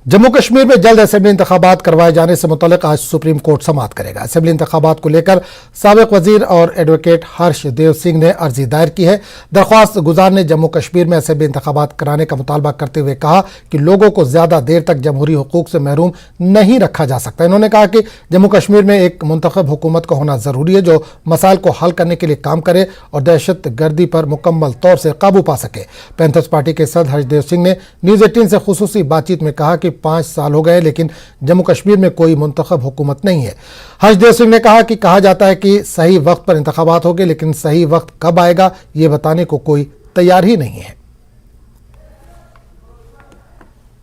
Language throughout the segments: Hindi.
जम्मू कश्मीर में जल्द असेंबली इंतखाबात करवाए जाने से मुतल्लिक आज सुप्रीम कोर्ट समाअत करेगा। असेंबली इंतखाबात को लेकर साबिक वजीर और एडवोकेट हर्ष देव सिंह ने अर्जी दायर की है। दरख्वास्त गुजार ने जम्मू कश्मीर में असेंबली इंतखाबात कराने का मुतालबा करते हुए कहा कि लोगों को ज्यादा देर तक जमहूरी हुकूक से महरूम नहीं रखा जा सकता। इन्होंने कहा कि जम्मू कश्मीर में एक मुंतखब हुकूमत का होना जरूरी है जो मसाइल को हल करने के लिए काम करे और दहशत गर्दी पर मुकम्मल तौर से काबू पा सके। पैंथर्स पार्टी के सदर हर्षदेव सिंह ने न्यूज 18 से खुसूसी बातचीत में कहा कि 5 साल हो गए लेकिन जम्मू कश्मीर में कोई मुंतखब हुकूमत नहीं है। हर्षदेव सिंह ने कहा कि कहा जाता है कि सही वक्त पर इंतखाबात होंगे, लेकिन सही वक्त कब आएगा ये बताने को कोई तैयार ही नहीं है।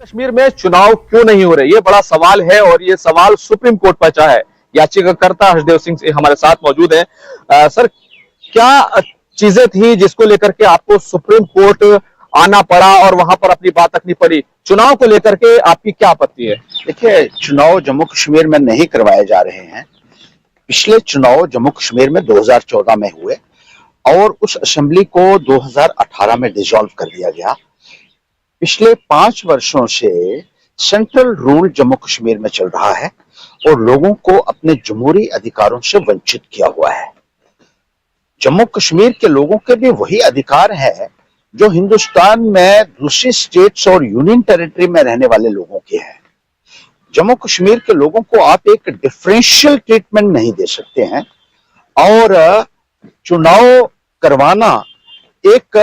कश्मीर में चुनाव क्यों नहीं हो रहे, ये बड़ा सवाल है और ये सवाल सुप्रीम कोर्ट पहुंचा है। याचिकाकर्ता हर्षदेव सिंह हमारे साथ मौजूद हैं। सर, क्या चीजें थी जिसको लेकर के आपको सुप्रीम कोर्ट आना पड़ा और वहां पर अपनी बात रखनी पड़ी? चुनाव को लेकर के आपकी क्या आपत्ति है? देखिए, चुनाव जम्मू कश्मीर में नहीं करवाए जा रहे हैं। पिछले चुनाव जम्मू कश्मीर में 2014 में हुए और उस असेंबली को 2018 में डिसॉल्व कर दिया गया। पिछले 5 वर्षों से सेंट्रल रूल जम्मू कश्मीर में चल रहा है और लोगों को अपने जमहूरी अधिकारों से वंचित किया हुआ है। जम्मू कश्मीर के लोगों के भी वही अधिकार है जो हिंदुस्तान में दूसरी स्टेट्स और यूनियन टेरिटरी में रहने वाले लोगों के हैं। जम्मू कश्मीर के लोगों को आप एक डिफरेंशियल ट्रीटमेंट नहीं दे सकते हैं और चुनाव करवाना एक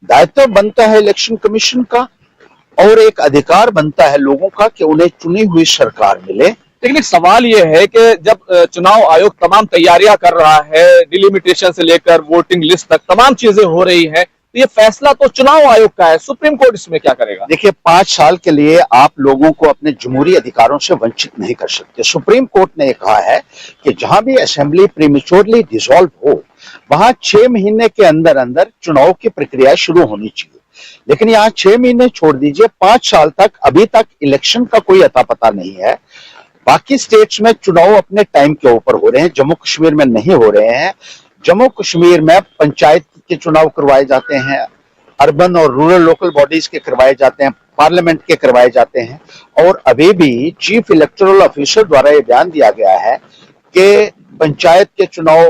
दायित्व बनता है इलेक्शन कमीशन का और एक अधिकार बनता है लोगों का कि उन्हें चुनी हुई सरकार मिले। लेकिन एक सवाल यह है कि जब चुनाव आयोग तमाम तैयारियां कर रहा है, डिलिमिटेशन से लेकर वोटिंग लिस्ट तक तमाम चीजें हो रही हैं, तो ये फैसला तो चुनाव आयोग का है। सुप्रीम कोर्ट इसमें क्या करेगा? देखिए, 5 साल के लिए आप लोगों को अपने जमहूरी अधिकारों से वंचित नहीं कर सकते। सुप्रीम कोर्ट ने कहा है कि जहां भी असेंबली प्रीमेच्योरली डिसॉल्व हो वहां 6 महीने के अंदर अंदर चुनाव की प्रक्रिया शुरू होनी चाहिए। लेकिन यहाँ 6 महीने छोड़ दीजिए, 5 साल तक अभी तक इलेक्शन का कोई अता पता नहीं है। बाकी स्टेट्स में चुनाव अपने टाइम के ऊपर हो रहे हैं, जम्मू कश्मीर में नहीं हो रहे हैं। जम्मू कश्मीर में पंचायत के चुनाव करवाए जाते हैं, अर्बन और रूरल लोकल बॉडीज के करवाए जाते हैं, पार्लियामेंट के करवाए जाते हैं और अभी भी चीफ इलेक्टोरल ऑफिसर द्वारा यह बयान दिया गया है कि पंचायत के चुनाव,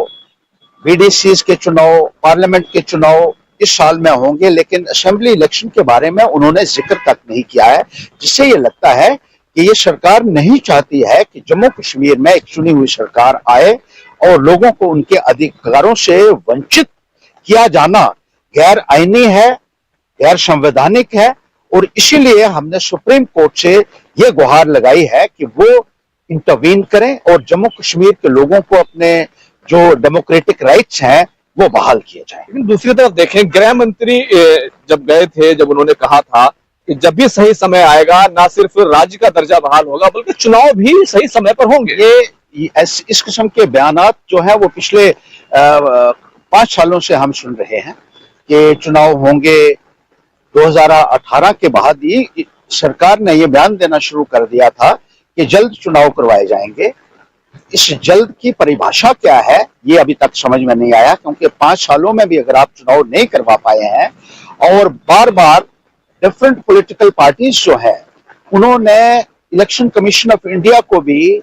बीडीसीज के चुनाव, पार्लियामेंट के चुनाव इस साल में होंगे, लेकिन असेंबली इलेक्शन के बारे में उन्होंने जिक्र तक नहीं किया है, जिससे ये लगता है कि ये सरकार नहीं चाहती है कि जम्मू कश्मीर में एक चुनी हुई सरकार आए और लोगों को उनके अधिकारों से वंचित किया जाना गैर आईनी है, गैर संवैधानिक है और इसीलिए हमने सुप्रीम कोर्ट से ये गुहार लगाई है कि वो इंटरवीन करें और जम्मू कश्मीर के लोगों को अपने जो डेमोक्रेटिक राइट्स हैं वो बहाल किए जाए। लेकिन दूसरी तरफ देखें, गृह मंत्री जब गए थे, जब उन्होंने कहा था कि जब भी सही समय आएगा ना सिर्फ राज्य का दर्जा बहाल होगा बल्कि चुनाव भी सही समय पर होंगे। ये इस किस्म के बयानात जो है वो पिछले 5 सालों से हम सुन रहे हैं कि चुनाव होंगे। 2018 के बाद ही सरकार ने यह बयान देना शुरू कर दिया था कि जल्द चुनाव करवाए जाएंगे। इस जल्द की परिभाषा क्या है ये अभी तक समझ में नहीं आया, क्योंकि 5 सालों में भी अगर आप चुनाव नहीं करवा पाए हैं और बार बार डिफरेंट पॉलिटिकल पार्टीज जो है उन्होंने इलेक्शन कमीशन ऑफ इंडिया को भी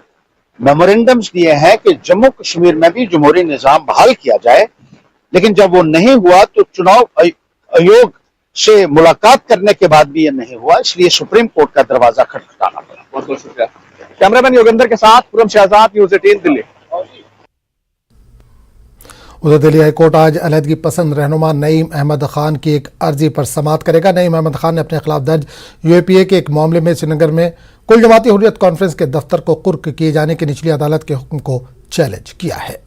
मेमोरेंडम्स दिए हैं कि जम्मू कश्मीर में भी जमहूरी निजाम बहाल किया जाए, लेकिन जब वो नहीं हुआ तो चुनाव आयोग से मुलाकात करने के बाद भी ये नहीं हुआ, इसलिए सुप्रीम कोर्ट का दरवाजा खटखटाना पड़ा। बहुत बहुत शुक्रिया। कैमरामैन योगेंद्र के साथ खुर्रम शहजाद, न्यूज़ 18 दिल्ली। उधर दिल्ली हाईकोर्ट आज अलहदगी पसंद रहनुमा नईम अहमद खान की एक अर्जी पर समाअत करेगा। नईम अहमद खान ने अपने खिलाफ दर्ज यूएपीए के एक मामले में श्रीनगर में कुल जमाती हुर्रियत कॉन्फ्रेंस के दफ्तर को कुर्क किए जाने की निचली अदालत के हुक्म को चैलेंज किया है।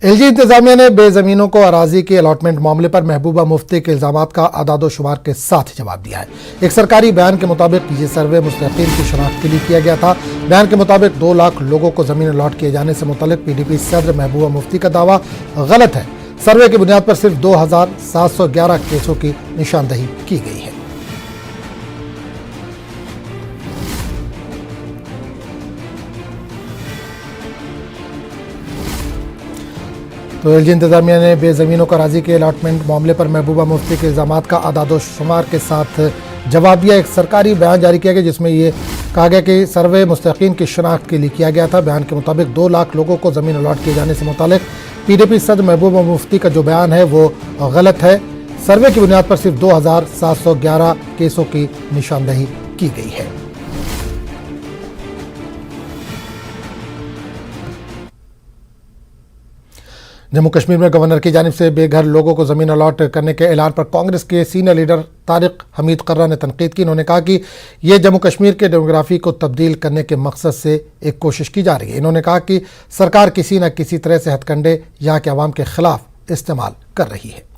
एलजी इंतजामिया ने बेजमीनों को अराजी के अलॉटमेंट मामले पर महबूबा मुफ्ती के इल्जामात का अदादोशुमार के साथ जवाब दिया है। एक सरकारी बयान के मुताबिक ये सर्वे मुस्तहिकीन की शनाख्त के लिए किया गया था। बयान के मुताबिक 2 लाख लोगों को जमीन अलॉट किए जाने से मुतल्लिक पीडीपी सदर महबूबा मुफ्ती का दावा गलत है। सर्वे की बुनियाद पर सिर्फ 2711 केसों की निशानदही की गई है। तो एलजी इंतजामिया ने बेज़मीनों का राजी के अलॉटमेंट मामले पर महबूबा मुफ्ती के इल्जामात का आदादोशुमार के साथ जवाब दिया। एक सरकारी बयान जारी किया गया जिसमें ये कहा गया कि सर्वे मुस्तहिकीन की शनाख्त के लिए किया गया था। बयान के मुताबिक 2 लाख लोगों को ज़मीन अलॉट किए जाने से मुतालिक पीडीपी सदर महबूबा मुफ्ती का जो बयान है वो गलत है। सर्वे की बुनियाद पर सिर्फ 2711 केसों की निशानदेही की गई है। जम्मू कश्मीर में गवर्नर की जानिब से बेघर लोगों को जमीन अलॉट करने के ऐलान पर कांग्रेस के सीनियर लीडर तारिक हमीद कर्रा ने तनकीद की। उन्होंने कहा कि यह जम्मू कश्मीर के डेमोग्राफी को तब्दील करने के मकसद से एक कोशिश की जा रही है। इन्होंने कहा कि सरकार किसी न किसी तरह से हथकंडे यहाँ के अवाम के खिलाफ इस्तेमाल कर रही है।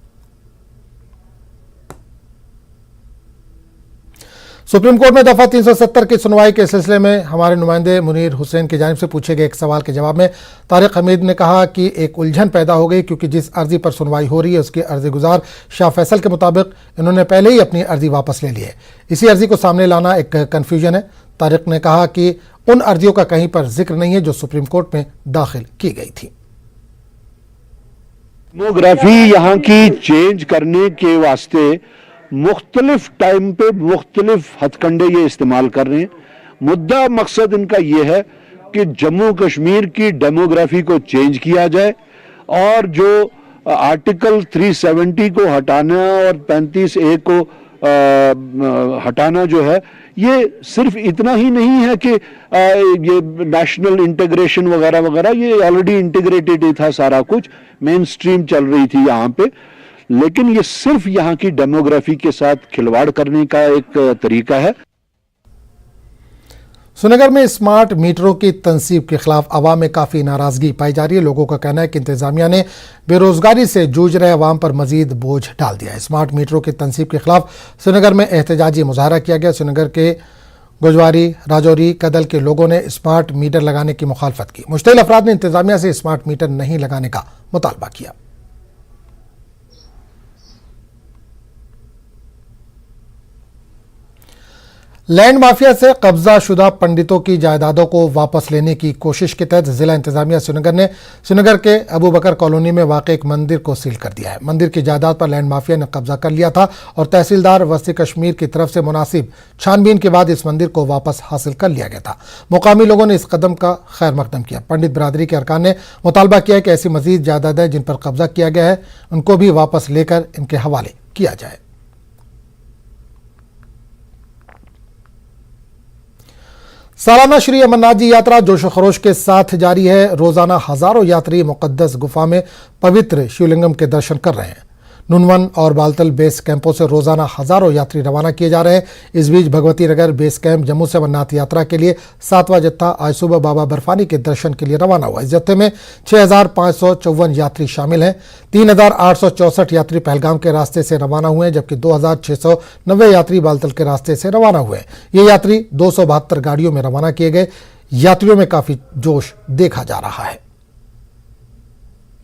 सुप्रीम कोर्ट में दफा 370 की सुनवाई के सिलसिले में हमारे नुमाइंदे मुनीर हुसैन की जानिब से पूछे गए एक सवाल के जवाब में तारिक हमीद ने कहा कि एक उलझन पैदा हो गई क्योंकि जिस अर्जी पर सुनवाई हो रही है उसके अर्जी गुजार शाह फैसल के मुताबिक इन्होंने पहले ही अपनी अर्जी वापस ले ली है। इसी अर्जी को सामने लाना एक कन्फ्यूजन है। तारिक ने कहा कि उन अर्जियों का कहीं पर जिक्र नहीं है जो सुप्रीम कोर्ट में दाखिल की गई थी। डेमोग्राफी यहाँ की चेंज करने के वास्ते मुख्तलिफ टाइम पे मुख्तलिफ हथकंडे ये इस्तेमाल कर रहे हैं। मुद्दा मकसद इनका ये है कि जम्मू कश्मीर की डेमोग्राफी को चेंज किया जाए और जो आर्टिकल 370 को हटाना और 35A को हटाना जो है, ये सिर्फ इतना ही नहीं है कि ये नेशनल इंटीग्रेशन वगैरह वगैरह, ये ऑलरेडी इंटीग्रेटेड ही था, सारा कुछ मेन स्ट्रीम चल रही थी यहाँ पे, लेकिन ये सिर्फ यहाँ की डेमोग्राफी के साथ खिलवाड़ करने का एक तरीका है। श्रीनगर में स्मार्ट मीटरों की तनसीब के खिलाफ अवाम में काफ़ी नाराज़गी पाई जा रही है। लोगों का कहना है कि इंतजामिया ने बेरोजगारी से जूझ रहे अवाम पर मजीद बोझ डाल दिया है। स्मार्ट मीटरों की तनसीब के खिलाफ श्रीनगर में एहतजाजी मुजाहरा किया गया। श्रीनगर के गुजवारी, राजौरी, कदल के लोगों ने स्मार्ट मीटर लगाने की मुखालफत की। मुश्तिल अफराद ने इंतजामिया से स्मार्ट मीटर नहीं लगाने का मुतालबा किया। लैंड माफिया से कब्जा शुदा पंडितों की जायदादों को वापस लेने की कोशिश के तहत जिला इंतजामिया श्रीनगर ने श्रीनगर के अबू बकर कॉलोनी में वाक़ एक मंदिर को सील कर दिया है। मंदिर की जायदाद पर लैंड माफिया ने कब्जा कर लिया था और तहसीलदार वस्ती कश्मीर की तरफ से मुनासिब छानबीन के बाद इस मंदिर को वापस हासिल कर लिया गया था। मुकामी लोगों ने इस कदम का खैर मकदम किया। पंडित बिरादरी के अरकान ने मुतालबा किया कि ऐसी मजीद जायदादें जिन पर कब्जा किया गया है उनको भी वापस लेकर इनके हवाले किया जाए। सालाना श्री अमरनाथ जी यात्रा जोश खरोश के साथ जारी है। रोजाना हजारों यात्री मुकद्दस गुफा में पवित्र शिवलिंगम के दर्शन कर रहे हैं। नुनवन और बालतल बेस कैंपों से रोजाना हजारों यात्री रवाना किए जा रहे हैं। इस बीच भगवती नगर बेस कैंप जम्मू से अमरनाथ यात्रा के लिए 7वां जत्था आज सुबह बाबा बर्फानी के दर्शन के लिए रवाना हुआ। इस जत्थे में 6554 यात्री शामिल हैं। 3864 यात्री पहलगाम के रास्ते से रवाना हुए हैं, जबकि 2690 यात्री बालतल के रास्ते से रवाना हुए हैं। ये यात्री 272 गाड़ियों में रवाना किए गए। यात्रियों में काफी जोश देखा जा रहा है।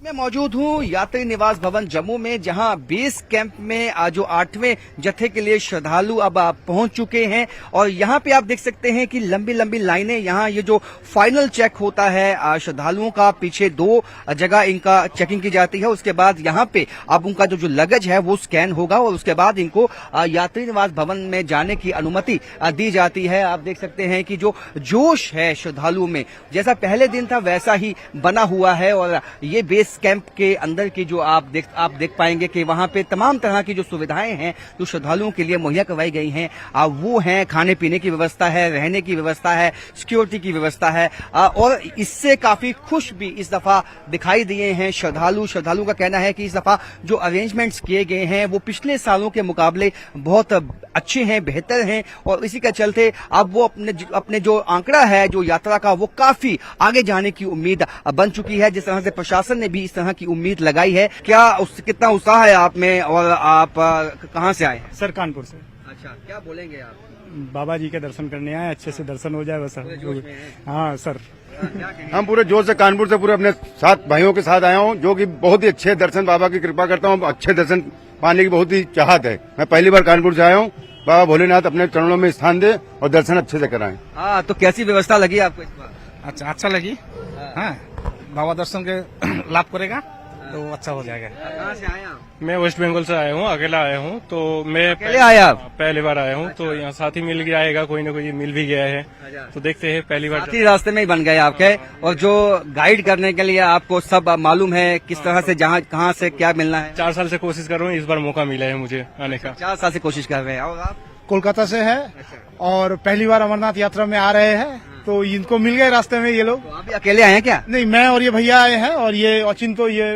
मैं मौजूद हूं यात्री निवास भवन जम्मू में, जहां बेस कैंप में जो 8वें जत्थे के लिए श्रद्धालु अब पहुंच चुके हैं और यहां पे आप देख सकते हैं कि लंबी लंबी लाइनें। यहां ये जो फाइनल चेक होता है श्रद्धालुओं का, पीछे 2 जगह इनका चेकिंग की जाती है। उसके बाद यहां पे अब उनका जो लगेज है वो स्कैन होगा और उसके बाद इनको यात्री निवास भवन में जाने की अनुमति दी जाती है। आप देख सकते हैं कि जो जोश है श्रद्धालुओं में, जैसा पहले दिन था वैसा ही बना हुआ है। और ये बेस कैंप के अंदर की जो आप देख पाएंगे कि वहां पे तमाम तरह की जो सुविधाएं हैं जो श्रद्धालुओं के लिए मुहैया करवाई गई हैं, वो हैं खाने पीने की व्यवस्था है, रहने की व्यवस्था है, सिक्योरिटी की व्यवस्था है। और इससे काफी खुश भी इस दफा दिखाई दिए हैं श्रद्धालु का कहना है कि इस दफा जो अरेंजमेंट्स किए गए हैं वो पिछले सालों के मुकाबले बहुत अच्छे हैं, बेहतर हैं और इसी का चलते अब वो अपने जो आंकड़ा है जो यात्रा का वो काफी आगे जाने की उम्मीद बन चुकी है। जिस तरह से प्रशासन ने भी इस तरह की उम्मीद लगाई है। कितना उत्साह है आप में और आप कहां से आए? सर कानपुर से। अच्छा, क्या बोलेंगे आप? बाबा जी के दर्शन करने आए, अच्छे से दर्शन हो जाए बस। हाँ सर, हम पूरे जोश से कानपुर से पूरे अपने 7 भाइयों के साथ आया हूँ, जो कि बहुत ही अच्छे दर्शन, बाबा की कृपा करता हूँ, अच्छे दर्शन पाने की बहुत ही चाहत है। मैं पहली बार कानपुर से आया हूँ। बाबा भोलेनाथ अपने चरणों में स्थान दे और दर्शन अच्छे से कराएं। हाँ, तो कैसी व्यवस्था लगी आपको इस बार? अच्छा लगी। हाँ, बाबा दर्शन के लाभ करेगा। तो अच्छा हो जाएगा। कहाँ से आए आप? मैं वेस्ट बंगाल से आया हूँ, अकेला आया हूँ। तो मैं अकेले आए आप? पहली बार आया हूँ। तो यहाँ साथी मिल गया आएगा, कोई ना कोई मिल भी गया है। तो देखते हैं, पहली बार। साथी रास्ते में ही बन गए आपके, और जो गाइड करने के लिए आपको सब मालूम है किस तरह से जहाँ कहाँ से क्या मिलना है? 4 साल से कोशिश कर रहा हूँ, इस बार मौका मिला है मुझे आने का। 4 साल से कोशिश कर रहे हैं। और आप? कोलकाता से है और पहली बार अमरनाथ यात्रा में आ रहे हैं, तो इनको मिल गए रास्ते में ये लोग। तो आप भी अकेले आए हैं क्या? नहीं, मैं और ये भैया आए हैं, और ये अचिन तो ये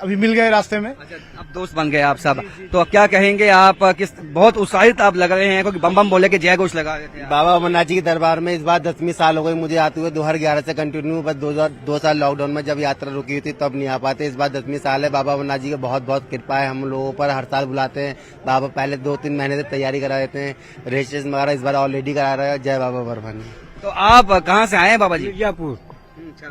अभी मिल गए रास्ते में। अच्छा, अब दोस्त बन गए आप सब। तो क्या कहेंगे आप? किस बहुत उत्साहित आप लग रहे हैं, क्योंकि बम बम बोले के जय घोष लगा रहे थे। बाबा अमरनाथ जी के दरबार में इस बार 10वीं साल हो गई मुझे आते हुए, 2011 से कंटिन्यू। बस 2 साल लॉकडाउन में जब यात्रा रुकी हुई थी तब नहीं आ पाते। इस बार 10वीं साल है। बाबा अमरनाथ जी की बहुत बहुत कृपा है हम लोगों पर। हर साल बुलाते हैं बाबा, पहले 2-3 महीने से तैयारी करा देते हैं। रजिस्ट्रेशन वगैरह इस बार ऑलरेडी करा रहे हैं। जय बाबा बर्फानी। तो आप कहाँ से आए हैं बाबा जी? मिर्जापुर,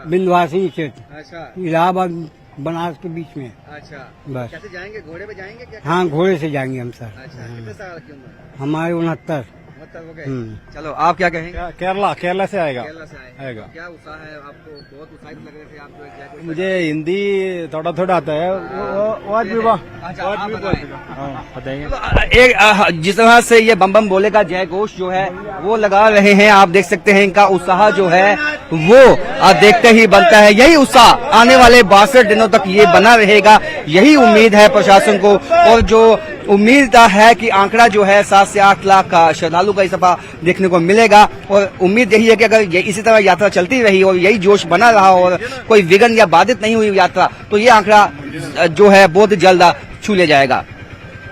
विंध्यवासिनी क्षेत्र, अच्छा इलाहाबाद बनारस के बीच में। अच्छा, बस। कैसे जाएंगे? घोड़े पे जाएंगे क्या? हाँ, घोड़े से जाएंगे हम सर। अच्छा, कितने साल की उम्र? हमारे 69। हो गए। चलो, आप क्या कहेंगे? केरला से आएगा। केरला से आएगा। क्या उत्साह है आपको? बहुत उत्साहित लग रहे थे आप जो जय घोष। मुझे हिंदी थोड़ा थोड़ा आता है। अच्छा, आप बताएं। एक जिस तरह से ये बम बम बोले का जय घोष जो है वो लगा रहे हैं, आप देख सकते हैं इनका उत्साह जो है वो देखते ही बनता है। यही उत्साह आने वाले 62 दिनों तक ये बना रहेगा, यही उम्मीद है प्रशासन को। और जो उम्मीद है कि आंकड़ा जो है 7 से 8 लाख का श्रद्धालु का इस दफा देखने को मिलेगा। और उम्मीद यही है कि अगर ये इसी तरह यात्रा चलती रही और यही जोश बना रहा और कोई विघ्न या बाधित नहीं हुई यात्रा, तो ये आंकड़ा जो है बहुत जल्द छू ले जाएगा।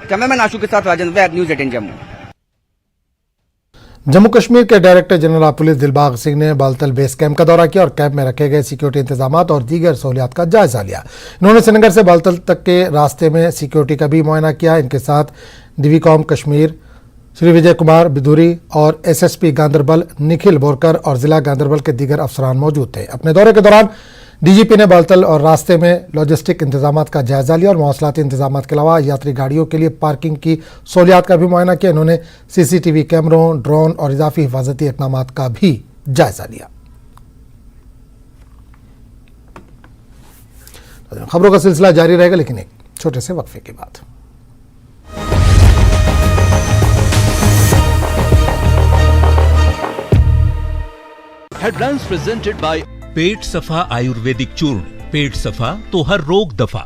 कैमरामैन आशु के साथ राजेंद्र वैद, न्यूज़ 18 जम्मू। जम्मू कश्मीर के director general of police Dilbag Singh ने बालतल बेस कैंप का दौरा किया और कैंप में रखे गए सिक्योरिटी इंतजामात और दीगर सहूलियात का जायजा लिया। इन्होंने श्रीनगर से बालतल तक के रास्ते में सिक्योरिटी का भी मुआयना किया। इनके साथ डीवीकॉम कश्मीर श्री विजय कुमार बिधूरी और एसएसपी गांदरबल निखिल बोरकर और जिला गांदरबल के दीगर अफसरान मौजूद थे। अपने दौरे के दौरान डीजीपी ने बालतल और रास्ते में लॉजिस्टिक इंतजामात का जायजा लिया और मौसलाती इंतजामात के अलावा यात्री गाड़ियों के लिए पार्किंग की सहूलियात का भी मुआयना किया। इन्होंने सीसीटीवी कैमरों, ड्रोन और इजाफी हिफाजती इकदामात का भी जायजा लिया। खबरों का सिलसिला जारी रहेगा, लेकिन एक छोटे से वक्फे के बाद। हेडलाइंस प्रेजेंटेड बाय पेट सफा आयुर्वेदिक चूर्ण। पेट सफा तो हर रोग दफा।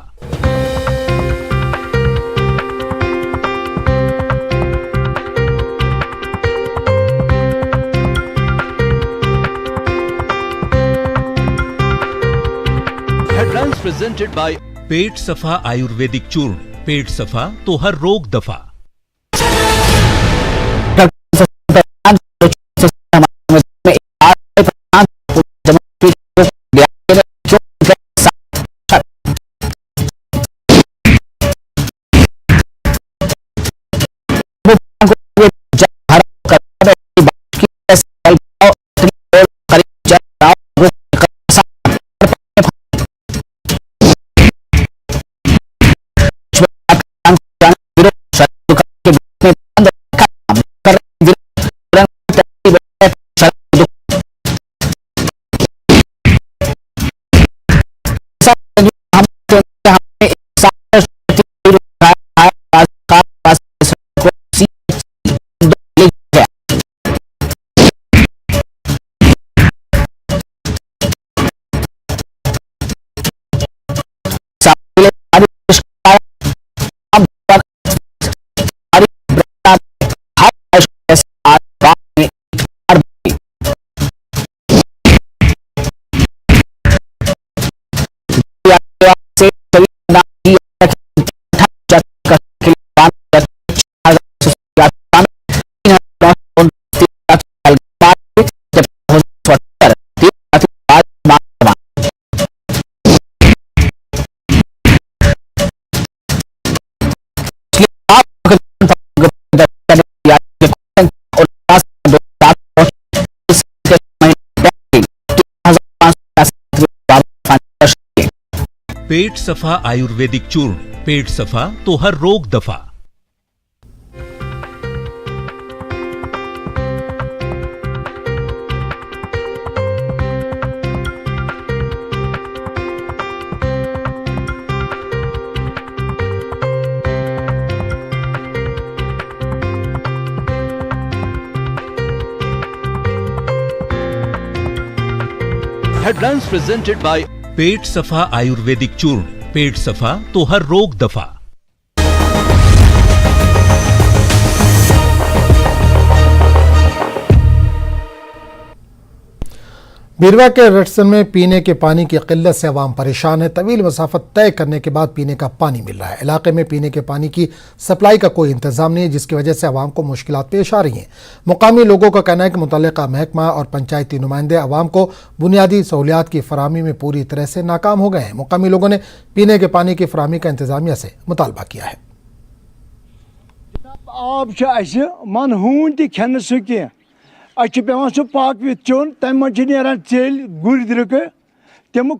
हेडलाइंस प्रेजेंटेड बाय पेट सफा आयुर्वेदिक चूर्ण। पेट सफा तो हर रोग दफा। पेट सफा आयुर्वेदिक चूर्ण। पेट सफा तो हर रोग दफा। हेडलाइंस प्रेजेंटेड बाय पेट सफा आयुर्वेदिक चूर्ण। पेट सफा तो हर रोग दफा। बीरवा के रटसन में पीने के पानी की किल्लत से अवाम परेशान है। तवील मसाफत तय करने के बाद पीने का पानी मिल रहा है। इलाके में पीने के पानी की सप्लाई का कोई इंतजाम नहीं है, जिसकी वजह से अवाम को मुश्किलात पेश आ रही हैं। मुकामी लोगों का कहना है कि मुतल्लिका महकमा और पंचायती नुमाइंदे अवाम को बुनियादी सहूलियात की फराहमी में पूरी तरह से नाकाम हो गए हैं। मुकामी लोगों ने पीने के पानी की फराहमी का इंतजामिया से मुतालबा किया है। पेवान सह पाक विथ चोन तम मन चेल गुर द्रक तम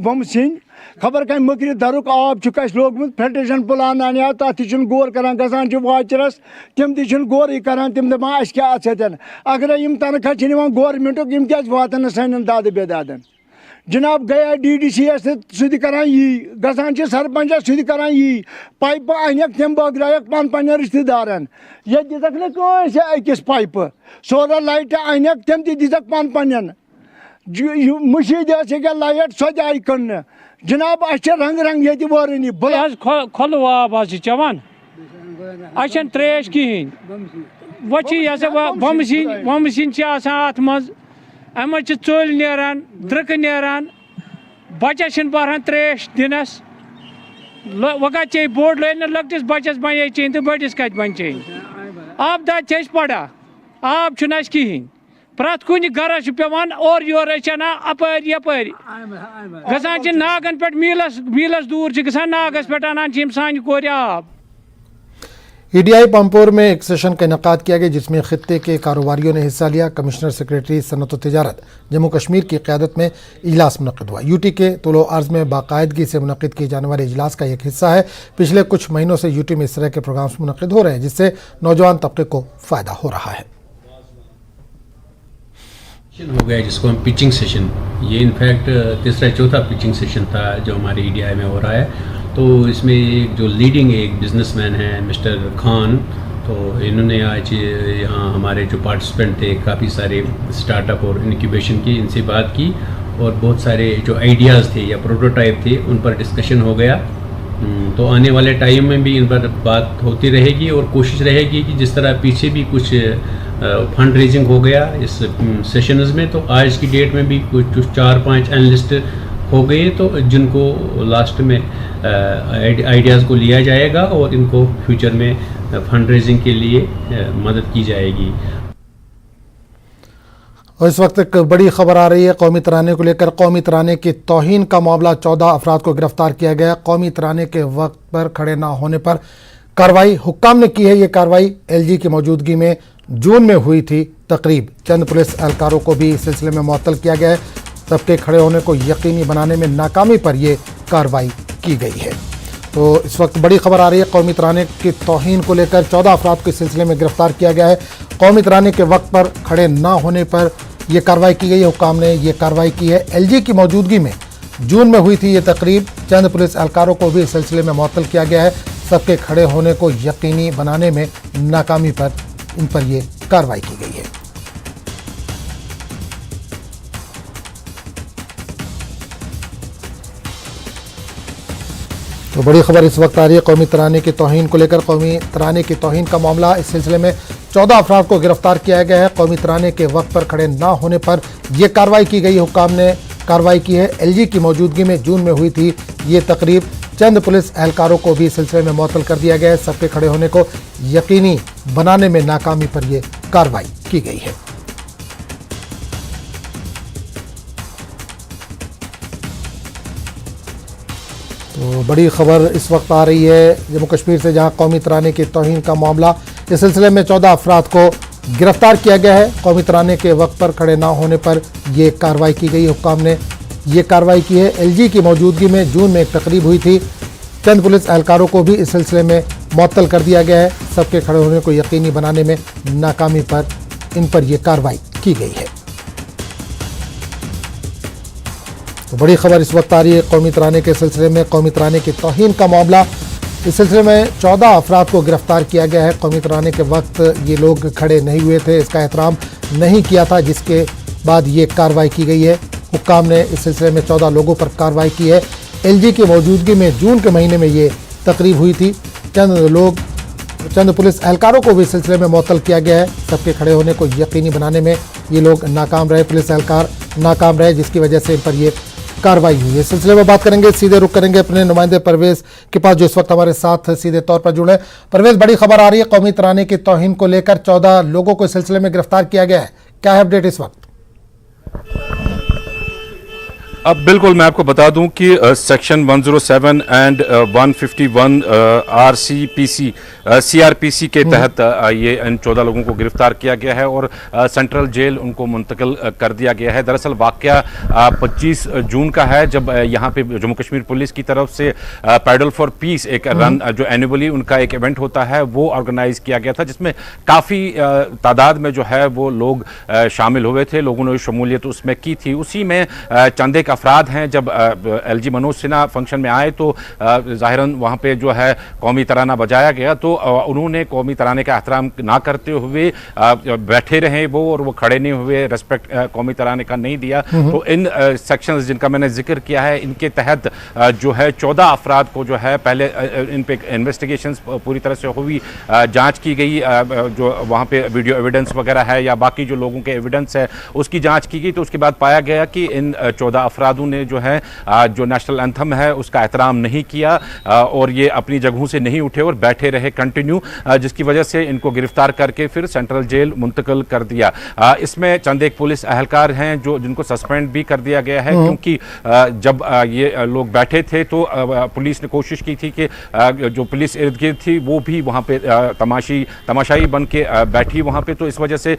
बम सिंह खबर कम मकरी दरुक आब लोगमुत फिल्ट्रेशन प्लान अनिया तथ गोर करान गसान वाचरस तम तम गोर करान तम दपान अस क्या अत अगर यम तनख्वाह गवर्नमेंटुक यम क्या वातन सान दाद बेदादन जनाब गया DDC सह करान यी गसान सरपंच सह करान यी पाइप अनक तम बगरायक पन रिश्तेदारन ये दितक न अकिस पाइप सोलर लाइट अनक तम दितक पन मशीद लाइट सो आई कन जनाब अस रंग रंग ये वारनी खोल आब चवान अन त्रेश कहें वम सिंह अत मज अम चोल नान द्रक नान बचस बहरान त्रेश दिनस वह चे बोर्ड लो लकटिस बचस बने चेन तो बड़िस कत बन चेन आब दाद पड़ा आब कहें प्रत कुन गरस पेवान और योर अना अपर यपर गसान नागन पे मीलस दूर गसान नागस पे अनान सान कोर आब। EDI पंपोर में एक सेशन का इनकाद किया गया, जिसमें खित्ते के कारोबारियों ने हिस्सा लिया। कमिश्नर सेक्रेटरी सनत व तिजारत जम्मू कश्मीर की क़यादत में इजलास मुनक़िद हुआ। यूटी के तुलो अर्ज़ में बाकायदगी से मुनक़िद किए जाने वाले इजलास का एक हिस्सा है। पिछले कुछ महीनों से यूटी में इस तरह के प्रोग्राम्स मुनक़िद हो रहे हैं, जिससे नौजवान तबके को फ़ायदा हो रहा है। हो गया जिसको हम पिचिंग सेशन, ये इनफैक्ट तीसरा चौथा पिचिंग सेशन था जो हमारे EDI में हो रहा है। तो इसमें एक जो लीडिंग एक बिजनेसमैन है मिस्टर खान, तो इन्होंने आज यहाँ हमारे जो पार्टिसिपेंट थे काफ़ी सारे स्टार्टअप और इंक्यूबेशन की, इनसे बात की और बहुत सारे जो आइडियाज़ थे या प्रोटोटाइप थे उन पर डिस्कशन हो गया। तो आने वाले टाइम में भी इन पर बात होती रहेगी और कोशिश रहेगी कि जिस तरह पीछे भी कुछ फंड रेजिंग हो गया इस सेशंस में, तो आज की डेट में भी कुछ 4-5 एनालिस्ट हो गए, तो जिनको लास्ट में आइडियाज़ को लिया जाएगा और इनको फ्यूचर में फंड रेजिंग के लिए मदद की जाएगी। और इस वक्त एक बड़ी खबर आ रही है कौमी तराने को लेकर। कौमी तराने की तौहीन का मामला, 14 अफराद को गिरफ्तार किया गया। कौमी तराने के वक्त पर खड़े ना होने पर कार्रवाई हुक्काम ने की है। ये कार्रवाई LG की मौजूदगी में जून में हुई थी तकरीब। चंद पुलिस एहलकारों को भी इस सिलसिले में मुअत्तल किया गया है। सबके खड़े होने को यकीनी बनाने में नाकामी पर यह कार्रवाई की गई है। तो इस वक्त बड़ी खबर आ रही है कौमी तराने की तौहीन को लेकर। 14 अफराद को इस सिलसिले में गिरफ्तार किया गया है। कौमी तराने के वक्त पर खड़े ना होने पर यह कार्रवाई की गई है। हुक्काम ने यह कार्रवाई की है। LG की मौजूदगी में जून में हुई थी ये तकरीब। चंद पुलिस एहलकारों को भी इस सिलसिले में मुअत्तल किया गया है। सबके खड़े होने को यकीनी बनाने में नाकामी पर इन पर यह कार्रवाई की गई है। तो बड़ी खबर इस वक्त आ रही है कौमी तराने की तौहीन को लेकर। कौमी तराने की तौहीन का मामला, इस सिलसिले में 14 अफराद को गिरफ्तार किया गया है। कौमी तराने के वक्त पर खड़े ना होने पर यह कार्रवाई की गई। हुक्काम ने कार्रवाई की है। LG की मौजूदगी में जून में हुई थी ये तकरीब। चंद पुलिस एहलकारों को भी इस सिलसिले में मुअत्तल कर दिया गया है। सबके खड़े होने को यकीनी बनाने में नाकामी पर यह कार्रवाई की गई है। तो बड़ी खबर इस वक्त आ रही है जम्मू कश्मीर से, जहां कौमी तराने की तौहीन का मामला, इस सिलसिले में 14 अफराद को गिरफ्तार किया गया है। कौमी तराने के वक्त पर खड़े ना होने पर यह कार्रवाई की गई। हुक्काम ने यह कार्रवाई की है। LG की मौजूदगी में जून में एक तकरीब हुई थी। चंद पुलिस एहलकारों को भी इस सिलसिले में मुअत्तल कर दिया गया है। सबके खड़े होने को यकीनी बनाने में नाकामी पर इन पर यह कार्रवाई की गई है। तो बड़ी खबर इस वक्त आ रही है कौमी तराने के सिलसिले में। कौमी तराने की तौहीन का मामला, इस सिलसिले में 14 अफराद को गिरफ्तार किया गया है। कौमी तराने के वक्त ये लोग खड़े नहीं हुए थे, इसका एहतराम नहीं किया था, जिसके बाद ये कार्रवाई की गई है। हुक्काम ने इस सिलसिले में 14 लोगों पर कार्रवाई की है। एलजी की मौजूदगी में जून के महीने में ये तकरीब हुई थी। चंद पुलिस एहलकारों को भी इस सिलसिले में मुअत्तल किया गया है। सबके खड़े होने को यकीनी बनाने में ये लोग नाकाम रहे, पुलिस एहलकार नाकाम रहे, जिसकी वजह से इन पर ये कार्रवाई हुई है। इस सिलसिले में बात करेंगे, सीधे रुख करेंगे अपने नुमाइंदे परवेज के पास जो इस वक्त हमारे साथ सीधे तौर पर जुड़े हैं। परवेज, बड़ी खबर आ रही है, कौमी तराने की तौहीन को लेकर 14 लोगों को इस सिलसिले में गिरफ्तार किया गया है, क्या है अपडेट इस वक्त? अब बिल्कुल मैं आपको बता दूं कि सेक्शन 107 एंड 151 सीआरपीसी के तहत ये इन 14 लोगों को गिरफ्तार किया गया है और सेंट्रल जेल उनको मुंतकिल कर दिया गया है। दरअसल वाकया 25 जून का है, जब यहाँ पे जम्मू कश्मीर पुलिस की तरफ से पैडल फॉर पीस एक रन जो एनुअली उनका एक इवेंट होता है वो ऑर्गेनाइज किया गया था, जिसमें काफ़ी तादाद में जो है वो लोग शामिल हुए थे, लोगों ने शमूलियत उसमें की थी। उसी में चंद एक अफराद हैं, जब एलजी मनोज सिन्हा फंक्शन में आए तो ज़ाहिरन वहाँ पे जो है कौमी तराना बजाया गया, तो उन्होंने कौमी तराने का एहतराम ना करते हुए बैठे रहे वो, और वो खड़े नहीं हुए, रेस्पेक्ट कौमी तराने का नहीं दिया। तो इन सेक्शंस जिनका मैंने जिक्र किया है, इनके तहत जो है 14 अफराद को जो है पहले इन पे इन्वेस्टिगेशंस पूरी तरह से हुई, जांच की गई, जो वहाँ पे वीडियो एविडेंस वगैरह है या बाकी जो लोगों के एविडेंस है उसकी जांच की गई। तो उसके बाद पाया गया कि इन 14 अफरादों ने जो है जो नेशनल एंथम है उसका एहतराम नहीं किया और ये अपनी जगहों से नहीं उठे और बैठे रहे कंटिन्यू, जिसकी वजह से इनको गिरफ्तार करके फिर सेंट्रल जेल मुंतकिल कर दिया। इसमें चंद एक पुलिस एहलकार हैं जो जिनको सस्पेंड भी कर दिया गया है, क्योंकि जब ये लोग बैठे थे तो पुलिस ने कोशिश की थी कि जो पुलिस इर्द गिर्द थी वो भी वहाँ पे तमाशाई बन के बैठी वहाँ पे, तो इस वजह से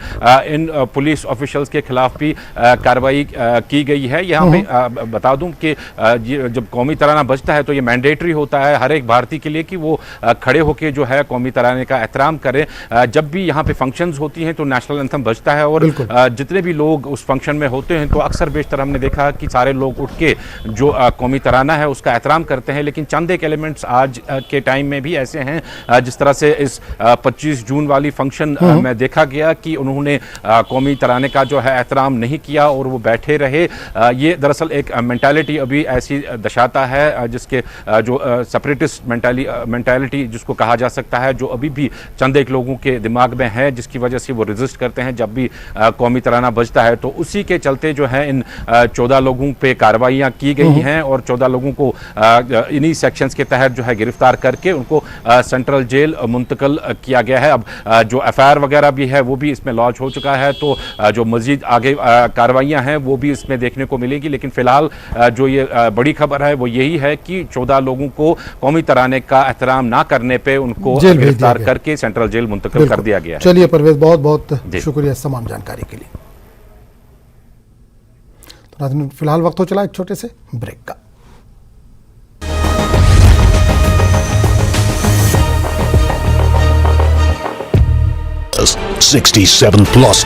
इन पुलिस ऑफिशियल्स के खिलाफ भी कार्रवाई की गई है। यहाँ पे बता दूं कि जब कौमी तराना बजता है तो ये मैंडेटरी होता है हर एक भारतीय के लिए कि वो खड़े होकर जो है कौमी तराने का एहतराम करें। जब भी यहाँ पे फंक्शंस होती हैं तो नेशनल एंथम बजता है और जितने भी लोग उस फंक्शन में होते हैं तो अक्सर बेशतर हमने देखा कि सारे लोग उठ के जो कौमी तराना है उसका एहतराम करते हैं। लेकिन चंद एक एलिमेंट्स आज के टाइम में भी ऐसे हैं, जिस तरह से इस 25 जून वाली फंक्शन में देखा गया कि उन्होंने कौमी तराने का जो है एहतराम नहीं किया और वो बैठे रहे। ये दरअसल एक मेंटालिटी अभी ऐसी दर्शाता है जिसके जो सेपरेटिस्ट मेंटालिटी जिसको कहा जा सकता है, जो अभी भी चंद एक लोगों के दिमाग में है, जिसकी वजह से वो रेजिस्ट करते हैं जब भी कौमी तराना बजता है। तो उसी के चलते जो है इन 14 लोगों पे कार्रवाइयाँ की गई हैं और 14 लोगों को इन्हीं सेक्शंस के तहत जो है गिरफ्तार करके उनको सेंट्रल जेल मुंतकिल किया गया है। अब जो एफआईआर वगैरह भी है वो भी इसमें लॉन्च हो चुका है, तो जो मजीद आगे कार्रवाइयाँ हैं वो भी इसमें देखने को मिलेगी। लेकिन फिलहाल जो ये बड़ी खबर है वो यही है कि 14 लोगों को कौमी तराने का एहतराम ना करने पे उनको गिरफ्तार करके सेंट्रल जेल मुंतकिल कर दिया गया है। चलिए परवेज, बहुत बहुत शुक्रिया तमाम जानकारी के लिए। तो फिलहाल वक्त हो चला एक छोटे से ब्रेक का। 67 plus